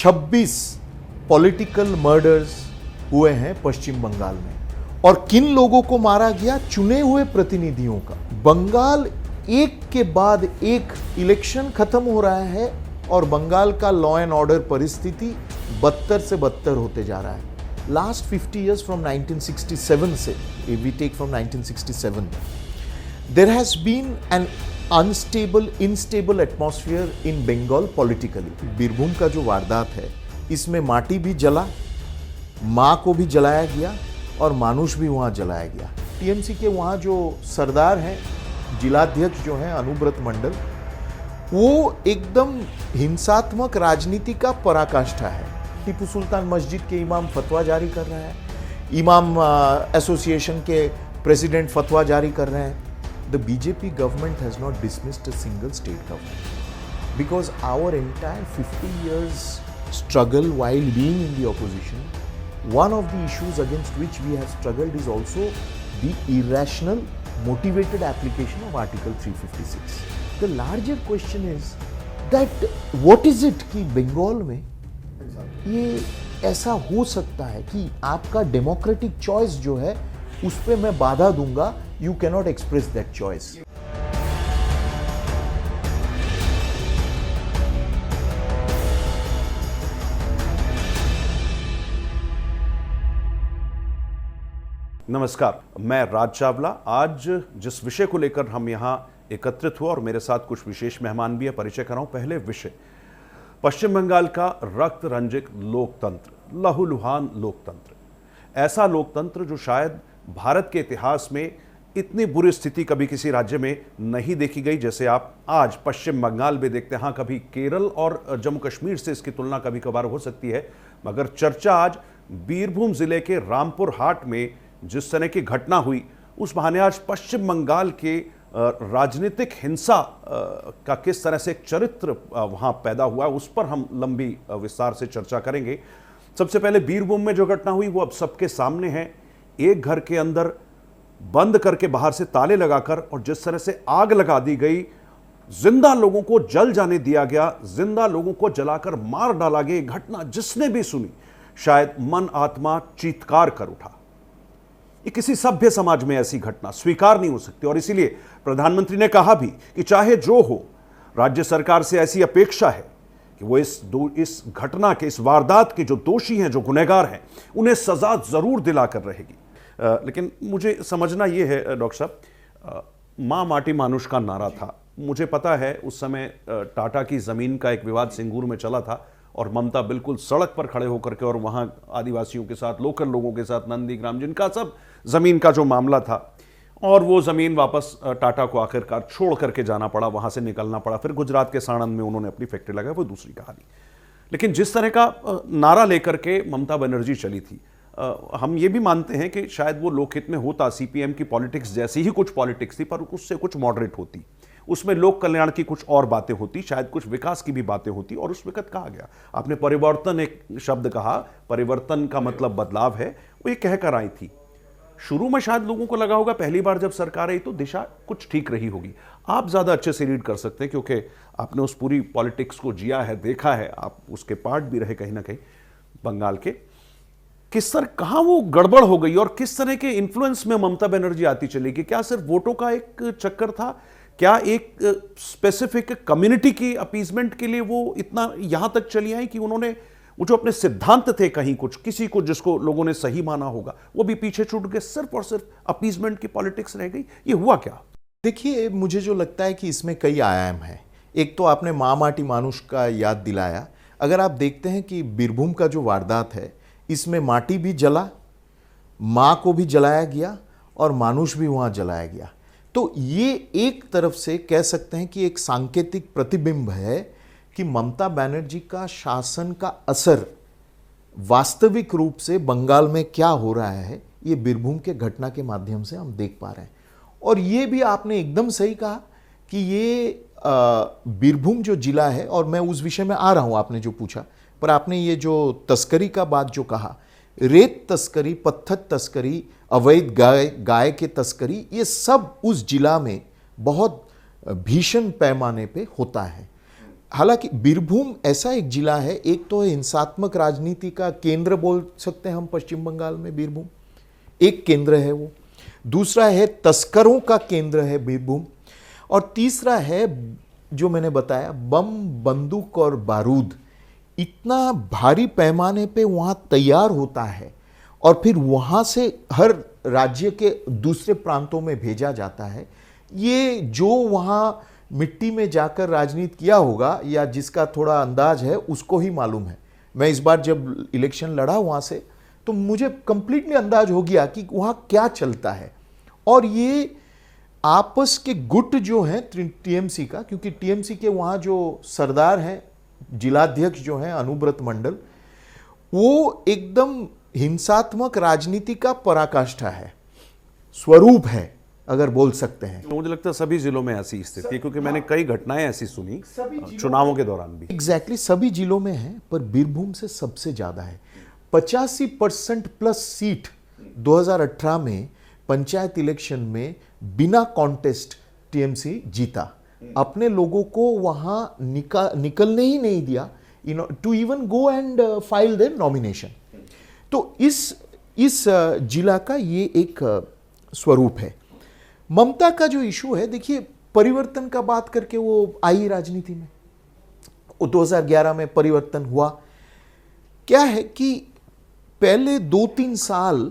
26 political murders हुए हैं पश्चिम बंगाल में। और किन लोगों को मारा गया? चुने हुए प्रतिनिधियों का। बंगाल एक के बाद एक इलेक्शन खत्म हो रहा है और बंगाल का लॉ एंड ऑर्डर परिस्थिति बदतर से बदतर होते जा रहा है। लास्ट 50 years from 1967 से, if we take from 1967, there has been an unstable atmosphere in Bengal politically. Birbhum का जो वारदात है, इसमें माटी भी जला, माँ को भी जलाया गया और मानुष भी वहाँ जलाया गया। टीएमसी के वहाँ जो सरदार हैं, जिलाध्यक्ष जो हैं अनुब्रत मंडल, वो एकदम हिंसात्मक राजनीति का पराकाष्ठा है। टीपू सुल्तान मस्जिद के इमाम फतवा जारी कर रहा है, इमाम एसोसिएशन के प्रेसिडेंट फतवा जारी कर रहे हैं। The BJP government has not dismissed a single state government because our entire 50 years struggle while being in the opposition, one of the issues against which we have struggled is also the irrational motivated application of Article 356. The larger question is that what is it कि बंगाल में ये ऐसा हो सकता है कि आपका democratic choice जो है उस पे मैं बाधा दूंगा, you can not express that choice. नमस्कार, मैं राज चावला। आज जिस विषय को लेकर हम यहाँ एकत्रित हुआ और मेरे साथ कुछ विशेष मेहमान भी है, परिचय कराऊं। पहले विषय पश्चिम बंगाल का रक्त रंजित लोकतंत्र, लहूलुहान लोकतंत्र, ऐसा लोकतंत्र जो शायद भारत के इतिहास में इतनी बुरी स्थिति कभी किसी राज्य में नहीं देखी गई जैसे आप आज पश्चिम बंगाल में देखते हैं। हाँ, कभी केरल और जम्मू कश्मीर से इसकी तुलना कभी कभार हो सकती है, मगर चर्चा आज बीरभूम जिले के रामपुर हाट में जिस तरह की घटना हुई, उस बहाने आज पश्चिम बंगाल के राजनीतिक हिंसा का किस तरह से एक चरित्र वहाँ पैदा हुआ है, उस पर हम लंबी विस्तार से चर्चा करेंगे। सबसे पहले बीरभूम में जो घटना हुई वो अब सबके सामने है। एक घर के अंदर बंद करके बाहर से ताले लगाकर और जिस तरह से आग लगा दी गई, जिंदा लोगों को जल जाने दिया गया, जिंदा लोगों को जलाकर मार डाला गया। घटना जिसने भी सुनी शायद मन आत्मा चीत्कार कर उठा। ये किसी सभ्य समाज में ऐसी घटना स्वीकार नहीं हो सकती और इसीलिए प्रधानमंत्री ने कहा भी कि चाहे जो हो, राज्य सरकार से ऐसी अपेक्षा है कि वो इस घटना के, इस वारदात के जो दोषी हैं, जो गुनहगार हैं, उन्हें सजा जरूर दिलाकर रहेगी। लेकिन मुझे समझना ये है डॉक्टर साहब, मां माटी मानुष का नारा था। मुझे पता है उस समय टाटा की जमीन का एक विवाद सिंगूर में चला था और ममता बिल्कुल सड़क पर खड़े होकर के और वहां आदिवासियों के साथ, लोकल लोगों के साथ, नंदीग्राम, जिनका सब जमीन का जो मामला था, और वो जमीन वापस टाटा को आखिरकार छोड़ करके जाना पड़ा, वहां से निकलना पड़ा। फिर गुजरात के साणंद में उन्होंने अपनी फैक्ट्री लगाई, वो दूसरी कहानी। लेकिन जिस तरह का नारा लेकर के ममता बनर्जी चली थी, हम ये भी मानते हैं कि शायद वो लोकहित में होता, सीपीएम की पॉलिटिक्स जैसी ही कुछ पॉलिटिक्स थी, पर उससे कुछ मॉडरेट होती, उसमें लोक कल्याण की कुछ और बातें होती, शायद कुछ विकास की भी बातें होती। और उस वक्त कहा गया, आपने परिवर्तन एक शब्द कहा, परिवर्तन का मतलब बदलाव है, वो ये कहकर आई थी। शुरू में शायद लोगों को लगा होगा पहली बार जब सरकार आई तो दिशा कुछ ठीक रही होगी। आप ज्यादा अच्छे से रीड कर सकते हैं क्योंकि आपने उस पूरी पॉलिटिक्स को जिया है, देखा है, आप उसके पार्ट भी रहे कहीं ना कहीं बंगाल के। किस तरह कहां वो गड़बड़ हो गई और किस तरह के इन्फ्लुएंस में ममता बनर्जी आती चली गई? क्या सिर्फ वोटों का एक चक्कर था? क्या एक स्पेसिफिक कम्युनिटी की अपीजमेंट के लिए वो इतना यहां तक चली आई कि उन्होंने वो जो अपने सिद्धांत थे, कहीं कुछ किसी को जिसको लोगों ने सही माना होगा, वो भी पीछे छूट गए, सिर्फ और सिर्फ अपीजमेंट की पॉलिटिक्स रह गई? ये हुआ क्या? देखिए, मुझे जो लगता है कि इसमें कई आयाम हैं। एक तो आपने माँ माटी मानुष का याद दिलाया। अगर आप देखते हैं कि बीरभूम का जो वारदात है, इसमें माटी भी जला, माँ को भी जलाया गया और मानुष भी वहाँ जलाया गया। तो ये एक तरफ से कह सकते हैं कि एक सांकेतिक प्रतिबिंब है कि ममता बनर्जी का शासन का असर वास्तविक रूप से बंगाल में क्या हो रहा है, ये बीरभूम के घटना के माध्यम से हम देख पा रहे हैं। और ये भी आपने एकदम सही कहा कि ये बीरभूम जो जिला है, और मैं उस विषय में आ रहा हूं आपने जो पूछा, पर आपने ये जो तस्करी का बात जो कहा, रेत तस्करी, पत्थर तस्करी, अवैध गाय के तस्करी, ये सब उस जिला में बहुत भीषण पैमाने पे होता है। हालांकि बीरभूम ऐसा एक जिला है, एक तो है हिंसात्मक राजनीति का केंद्र बोल सकते हैं हम पश्चिम बंगाल में, बीरभूम एक केंद्र है वो। दूसरा है तस्करों का केंद्र है बीरभूम, और तीसरा है जो मैंने बताया बम, बंदूक और बारूद इतना भारी पैमाने पे वहाँ तैयार होता है और फिर वहाँ से हर राज्य के दूसरे प्रांतों में भेजा जाता है। ये जो वहाँ मिट्टी में जाकर राजनीति किया होगा या जिसका थोड़ा अंदाज है उसको ही मालूम है। मैं इस बार जब इलेक्शन लड़ा वहाँ से तो मुझे कंप्लीटली अंदाज हो गया कि वहाँ क्या चलता है। और ये आपस के गुट जो हैं टीएमसी का, क्योंकि टीएमसी के वहाँ जो सरदार हैं, जिलाध्यक्ष जो हैं अनुब्रत मंडल, वो एकदम हिंसात्मक राजनीति का पराकाष्ठा है, स्वरूप है अगर बोल सकते हैं। मुझे लगता है सभी जिलों में ऐसी स्थिति है, क्योंकि मैंने कई घटनाएं ऐसी सुनी चुनावों के दौरान भी। एग्जैक्टली सभी जिलों में है, पर बीरभूम से सबसे ज्यादा है। 85% प्लस सीट 2018 में पंचायत इलेक्शन में बिना कॉन्टेस्ट टीएमसी जीता। अपने लोगों को वहां निकलने ही नहीं दिया to even go and file their nomination. तो इस जिला का ये एक स्वरूप है। ममता का जो इशू है, देखिए परिवर्तन का बात करके वो आई राजनीति में, वो 2011 में परिवर्तन हुआ। क्या है कि पहले 2-3 साल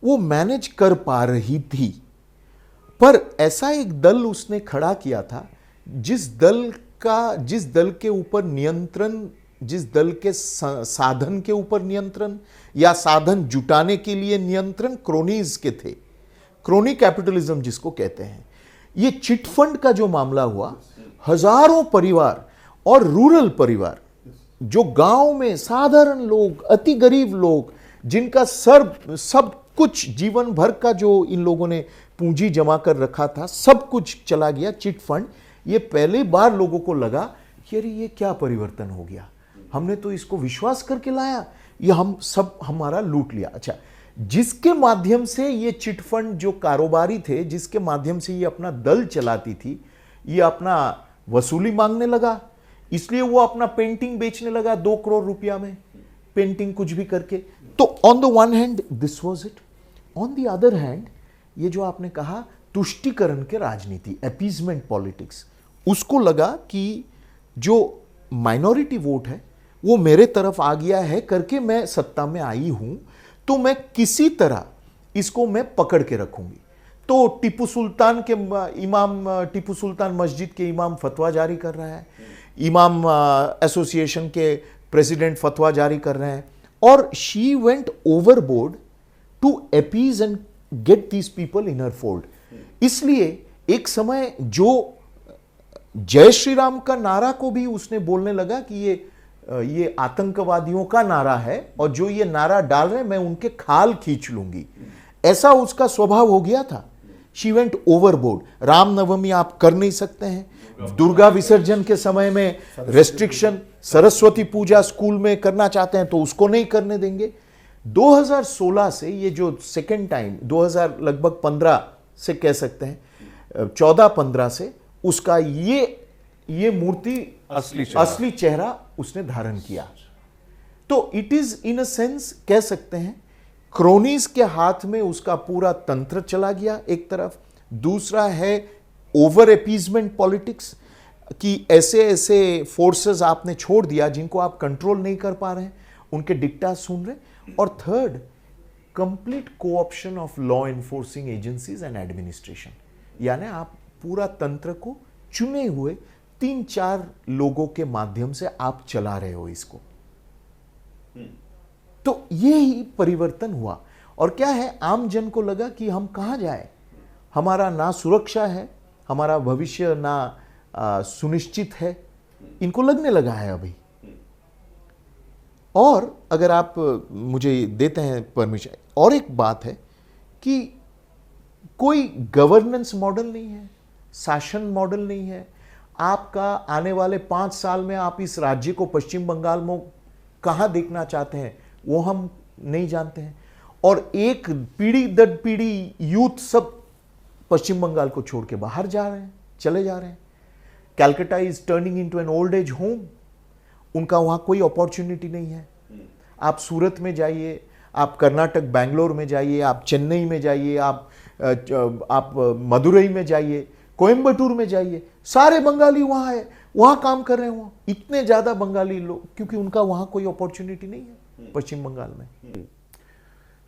वो मैनेज कर पा रही थी, पर ऐसा एक दल उसने खड़ा किया था जिस दल के ऊपर नियंत्रण, जिस दल के साधन के ऊपर नियंत्रण या साधन जुटाने के लिए नियंत्रण क्रोनीज के थे, क्रोनी कैपिटलिज्म जिसको कहते हैं। ये चिट फंड का जो मामला हुआ, हजारों परिवार और रूरल परिवार जो गांव में साधारण लोग, अति गरीब लोग, जिनका सब कुछ जीवन भर का जो इन लोगों ने पूंजी जमा कर रखा था, सब कुछ चला गया चिट फंड। ये पहली बार लोगों को लगा कि अरे ये क्या परिवर्तन हो गया, हमने तो इसको विश्वास करके लाया, ये हम सब हमारा लूट लिया। अच्छा, जिसके माध्यम से ये चिट फंड जो कारोबारी थे, जिसके माध्यम से ये अपना दल चलाती थी, ये अपना वसूली मांगने लगा, इसलिए वो अपना पेंटिंग बेचने लगा 2 करोड़ रुपया में, पेंटिंग कुछ भी करके। तो on the one hand this was it, on the other hand ये जो आपने कहा तुष्टीकरण के राजनीति, अपीजमेंट पॉलिटिक्स, उसको लगा कि जो माइनॉरिटी वोट है वो मेरे तरफ आ गया है करके मैं सत्ता में आई हूं, तो मैं किसी तरह इसको मैं पकड़ के रखूंगी। तो टीपू सुल्तान मस्जिद के इमाम फतवा जारी कर रहा है, इमाम एसोसिएशन के प्रेसिडेंट फतवा जारी कर रहे हैं, और she went overboard to appease and get these people in her fold. इसलिए एक समय जो जय श्री राम का नारा को भी उसने बोलने लगा कि ये आतंकवादियों का नारा है और जो ये नारा डाल रहे हैं मैं उनके खाल खींच लूंगी, ऐसा उसका स्वभाव हो गया था। She went overboard. रामनवमी आप कर नहीं सकते हैं, दुर्गा विसर्जन के समय में रेस्ट्रिक्शन, सरस्वती पूजा स्कूल में करना चाहते हैं तो उसको नहीं करने देंगे। 2016 से ये जो सेकेंड टाइम, 2000 लगभग 15 से कह सकते हैं, 14-15 से उसका ये मूर्ति असली चेहरा उसने धारण किया। तो it is in a sense कह सकते हैं क्रोनीज के हाथ में उसका पूरा तंत्र चला गया एक तरफ। दूसरा है ओवर अपीजमेंट पॉलिटिक्स, कि ऐसे फोर्सेस आपने छोड़ दिया जिनको आप कंट्रोल नहीं कर पा रहे हैं, उनके डिक्टा सुन रहे। और third, complete co-option of law enforcing agencies and administration, यानी आप पूरा तंत्र को चुने हुए 3-4 लोगों के माध्यम से आप चला रहे हो इसको। तो ये ही परिवर्तन हुआ। और क्या है, आम जन को लगा कि हम कहां जाए, हमारा ना सुरक्षा है, हमारा भविष्य ना सुनिश्चित है, इनको लगने लगा है अभी। और अगर आप मुझे देते हैं परमिशन, और एक बात है कि कोई गवर्नेंस मॉडल नहीं है, शासन मॉडल नहीं है। आपका आने वाले 5 साल में आप इस राज्य को, पश्चिम बंगाल में कहां देखना चाहते हैं वो हम नहीं जानते हैं। और एक पीढ़ी दर पीढ़ी यूथ सब पश्चिम बंगाल को छोड़ के बाहर जा रहे हैं, चले जा रहे हैं। Calcutta is turning into an old age home. उनका वहां कोई अपॉर्चुनिटी नहीं है. आप सूरत में जाइए, आप कर्नाटक बेंगलोर में जाइए, आप चेन्नई में जाइए, आप मदुरई में जाइए, कोयम्बटूर में जाइए, सारे बंगाली वहां है, वहां काम कर रहे हैं. वहां इतने ज्यादा बंगाली लोग, क्योंकि उनका वहां कोई अपॉर्चुनिटी नहीं है पश्चिम बंगाल में.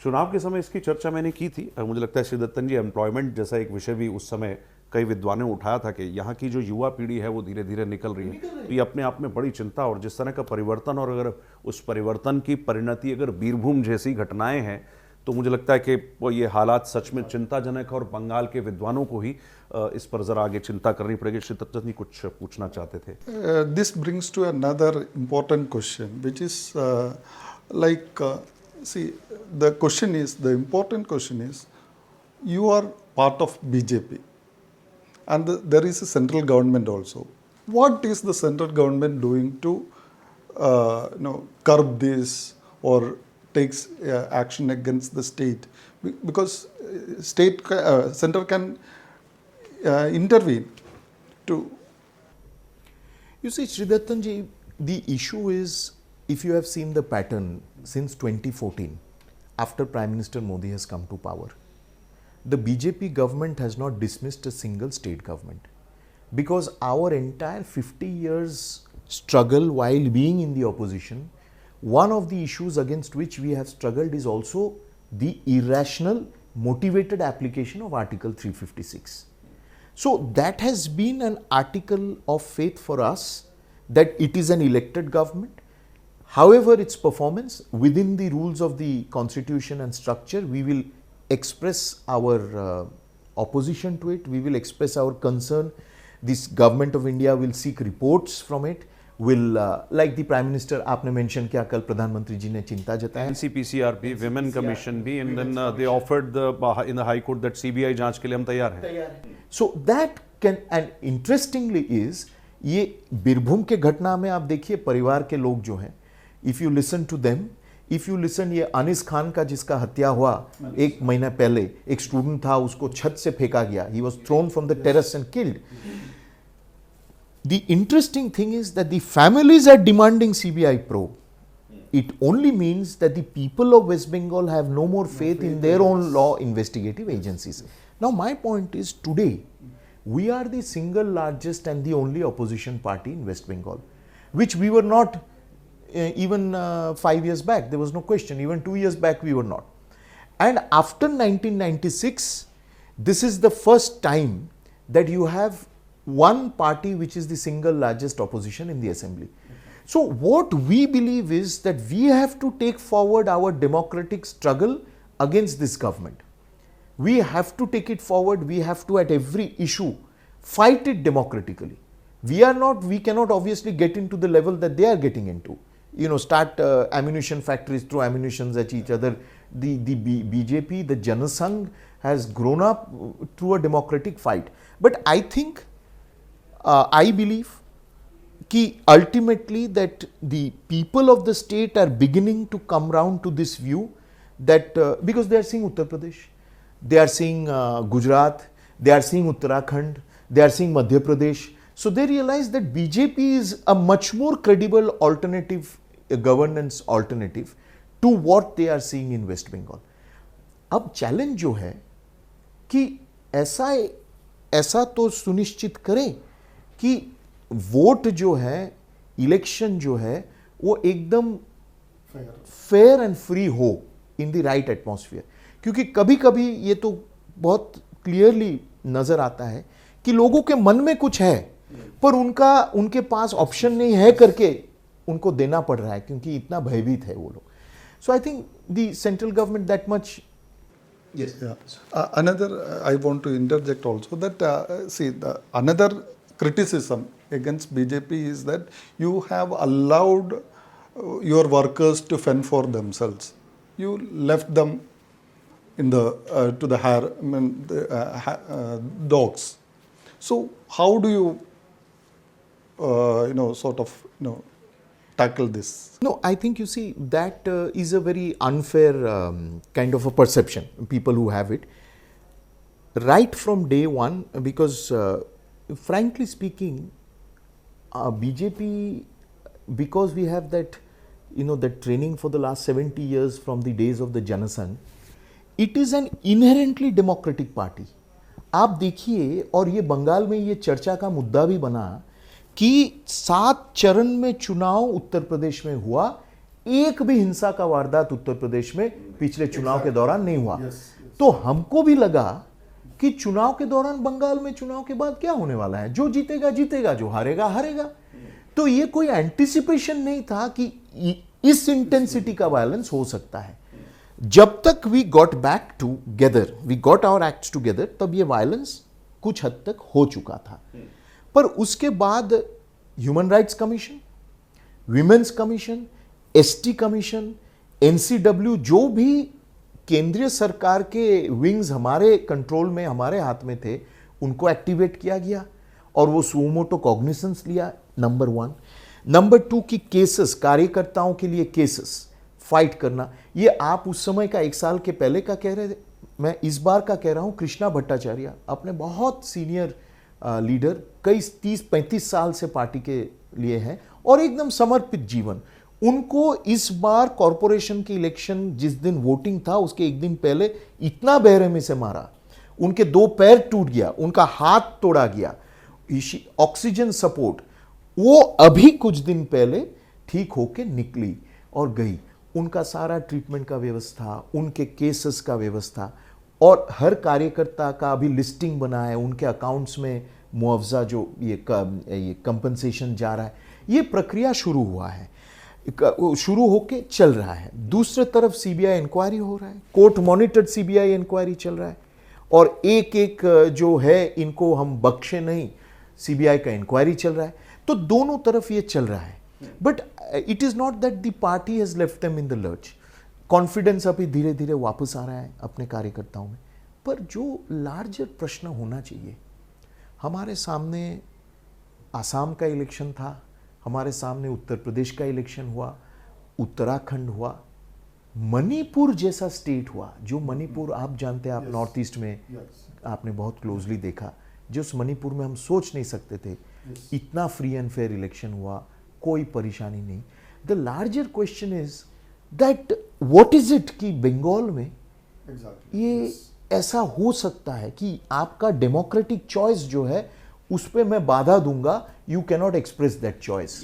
चुनाव के समय इसकी चर्चा मैंने की थी. मुझे लगता है श्री दत्तन जी, एम्प्लॉयमेंट जैसा एक विषय भी उस समय कई विद्वानों ने उठाया था कि यहाँ की जो युवा पीढ़ी है वो धीरे धीरे निकल रही है. तो ये अपने आप में बड़ी चिंता, और जिस तरह का परिवर्तन, और अगर उस परिवर्तन की परिणति अगर बीरभूम जैसी घटनाएं हैं, तो मुझे लगता है कि वो ये हालात सच में चिंताजनक है, और बंगाल के विद्वानों को ही इस पर जरा आगे चिंता करनी पड़ेगी. श्री दत्तन जी कुछ पूछना चाहते थे. This brings to another important question, which is see, the important question is, you are part of BJP, and there is a central government also. What is the central government doing to curb this or takes action against the state? Because center can intervene to. You see, Sri Dattan ji, the issue is, if you have seen the pattern since 2014, after Prime Minister Modi has come to power, the BJP government has not dismissed a single state government, because our entire 50 years struggle while being in the opposition, one of the issues against which we have struggled is also the irrational, motivated application of Article 356. So that has been an article of faith for us, that it is an elected government. However, its performance within the rules of the constitution and structure, we will express our opposition to it. We will express our concern. This government of India will seek reports from it. Will like the Prime Minister आपने mention किया, कल प्रधानमंत्री जी ने चिंता जताया. NCPCR भी, Women Commission भी, and then they offered in the High Court that CBI जांच के लिए हम तैयार हैं. So that can, and interestingly is, ये बीरभूम के घटना में आप देखिए परिवार के लोग जो हैं, if you listen to them, if you listen, ये अनिस खान का जिसका हत्या हुआ एक महीना पहले, एक स्टूडेंट था, उसको छत से फेंका गया. He was thrown from the terrace and killed. The interesting thing is that the families are demanding CBI probe. It only means that the people of West Bengal have no more faith in their own law investigative agencies. Now my point is, today we are the single largest and the only opposition party in West Bengal, which we were not even 5 years back. There was no question. Even 2 years back we were not. And after 1996, this is the first time that you have one party which is the single largest opposition in the assembly. So what we believe is that we have to take forward our democratic struggle against this government. We have to take it forward. We have to, at every issue, fight it democratically. We cannot obviously get into the level that they are getting into. Start ammunition factories, throw ammunitions at each other. The BJP, the Janasangh has grown up through a democratic fight. But I think, I believe कि ultimately that the people of the state are beginning to come round to this view, that because they are seeing Uttar Pradesh, they are seeing Gujarat, they are seeing Uttarakhand, they are seeing Madhya Pradesh. So they realize that BJP is a much more credible alternative, governance alternative to what they are seeing in West Bengal. अब challenge जो है कि ऐसा तो सुनिश्चित करें कि vote जो है, इलेक्शन जो है, वो एकदम फेयर एंड फ्री हो इन द राइट एटमॉस्फेयर. क्योंकि कभी कभी ये तो बहुत क्लियरली नजर आता है कि लोगों के मन में कुछ है पर उनके पास ऑप्शन नहीं है करके उनको देना पड़ रहा है, क्योंकि इतना भयभीत है वो लोग. So I think the central government that much. Yes. Yeah. Another, I want to interject also that another criticism against BJP is that you have allowed your workers to fend for themselves. You left them in the to the dogs. So how do you tackle this? No, I think you see that is a very unfair kind of a perception, people who have it. Right from day one, because frankly speaking, BJP, because we have that, that training for the last 70 years from the days of the Janasangh, it is an inherently democratic party. आप देखिए, और ये बंगाल में ये चर्चा का मुद्दा भी बना कि 7 चरण में चुनाव उत्तर प्रदेश में हुआ, एक भी हिंसा का वारदात उत्तर प्रदेश में पिछले चुनाव के दौरान नहीं हुआ। तो हमको भी लगा कि चुनाव के दौरान बंगाल में चुनाव के बाद क्या होने वाला है, जो जीतेगा जीतेगा, जो हारेगा हारेगा। तो ये कोई एंटिसिपेशन नहीं था कि इस इंटेंसिटी का वायलेंस हो सकता है। जब तक we got back together, we got our acts together, तब ये वायलेंस कुछ हद तक हो चुका था। पर उसके बाद human rights commission, women's commission, ST commission, NCW, जो भी केंद्रीय सरकार के विंग्स हमारे कंट्रोल में, हमारे हाथ में थे, उनको एक्टिवेट किया गया और वो सुमोटो कॉग्निसेंस लिया, नंबर 1। नंबर 2 की केसेस, कार्यकर्ताओं के लिए केसेस फाइट करना, ये आप उस समय का 1 साल के पहले का कह रहे थे, मैं इस बार का कह रहा हूं। कृष्णा भट्टाचार्य अपने बहुत सीनियर लीडर, कई 30-35 साल से पार्टी के लिए हैं और एकदम समर्पित जीवन, उनको इस बार कॉरपोरेशन की इलेक्शन जिस दिन वोटिंग था उसके 1 दिन पहले इतना बेरहमी से मारा, उनके 2 पैर टूट गया, उनका हाथ तोड़ा गया, ऑक्सीजन सपोर्ट, वो अभी कुछ दिन पहले ठीक होके निकली और गई। उनका सारा ट्रीटमेंट का व्यवस्था, उनके केसेस का व्यवस्था, और हर कार्यकर्ता का अभी लिस्टिंग बना है, उनके अकाउंट्स में मुआवजा जो ये कंपनसेशन जा रहा है, ये प्रक्रिया शुरू हुआ है, शुरू होके चल रहा है। दूसरी तरफ सीबीआई इंक्वायरी हो रहा है, कोर्ट मॉनिटर्ड सीबीआई इंक्वायरी चल रहा है, और एक एक जो है इनको हम बख्शे नहीं, सीबीआई का इंक्वायरी चल रहा है। तो दोनों तरफ ये चल रहा है। But it is not that the party has left them in the lurch. Confidence अभी धीरे धीरे वापस आ रहा है अपने कार्यकर्ताओं में। पर जो लार्जर प्रश्न होना चाहिए, हमारे सामने आसाम का इलेक्शन था, हमारे सामने उत्तर प्रदेश का इलेक्शन हुआ, उत्तराखंड हुआ, मणिपुर जैसा स्टेट हुआ, जो मणिपुर आप जानते हैं, आप नॉर्थ ईस्ट में आपने बहुत क्लोजली देखा, जो उस मणिपुर में हम सोच नहीं सकते थे, इतना फ्री एंड फेयर इलेक्शन हुआ, कोई परेशानी नहीं। The larger question is that what is it कि बंगाल में ये ऐसा हो सकता है कि आपका डेमोक्रेटिक चॉइस जो है उस पर मैं बाधा दूंगा, you cannot express that choice.